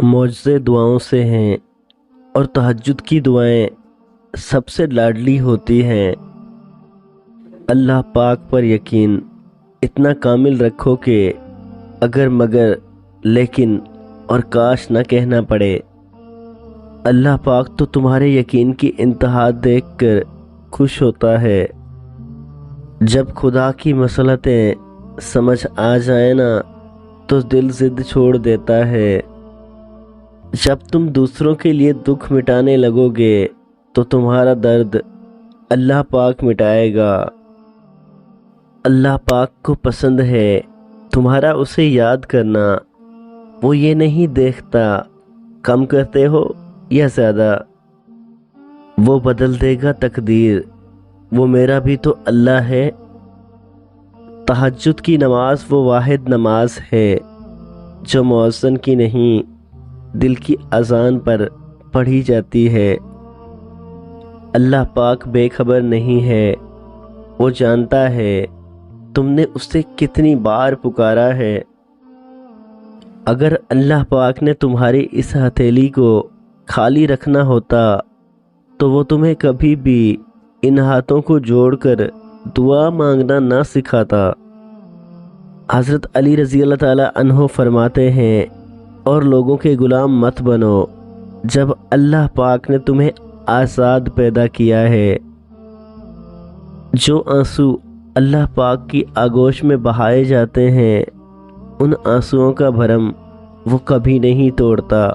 معجزے دعاؤں سے ہیں اور تہجد کی دعائیں سب سے لاڈلی ہوتی ہیں۔ اللہ پاک پر یقین اتنا کامل رکھو کہ اگر مگر لیکن اور کاش نہ کہنا پڑے۔ اللہ پاک تو تمہارے یقین کی انتہا دیکھ کر خوش ہوتا ہے۔ جب خدا کی مصلحتیں سمجھ آ جائیں نا تو دل ضد چھوڑ دیتا ہے۔ جب تم دوسروں کے لیے دکھ مٹانے لگو گے تو تمہارا درد اللہ پاک مٹائے گا۔ اللہ پاک کو پسند ہے تمہارا اسے یاد کرنا۔ وہ یہ نہیں دیکھتا کم کرتے ہو یا زیادہ، وہ بدل دے گا تقدیر، وہ میرا بھی تو اللہ ہے۔ تہجد کی نماز وہ واحد نماز ہے جو مؤذن کی نہیں دل کی اذان پر پڑھی جاتی ہے۔ اللہ پاک بے خبر نہیں ہے، وہ جانتا ہے تم نے اسے کتنی بار پکارا ہے۔ اگر اللہ پاک نے تمہاری اس ہتھیلی کو خالی رکھنا ہوتا تو وہ تمہیں کبھی بھی ان ہاتھوں کو جوڑ کر دعا مانگنا نہ سکھاتا۔ حضرت علی رضی اللہ تعالیٰ عنہ فرماتے ہیں، اور لوگوں کے غلام مت بنو جب اللہ پاک نے تمہیں آزاد پیدا کیا ہے۔ جو آنسو اللہ پاک کی آغوش میں بہائے جاتے ہیں ان آنسوؤں کا بھرم وہ کبھی نہیں توڑتا۔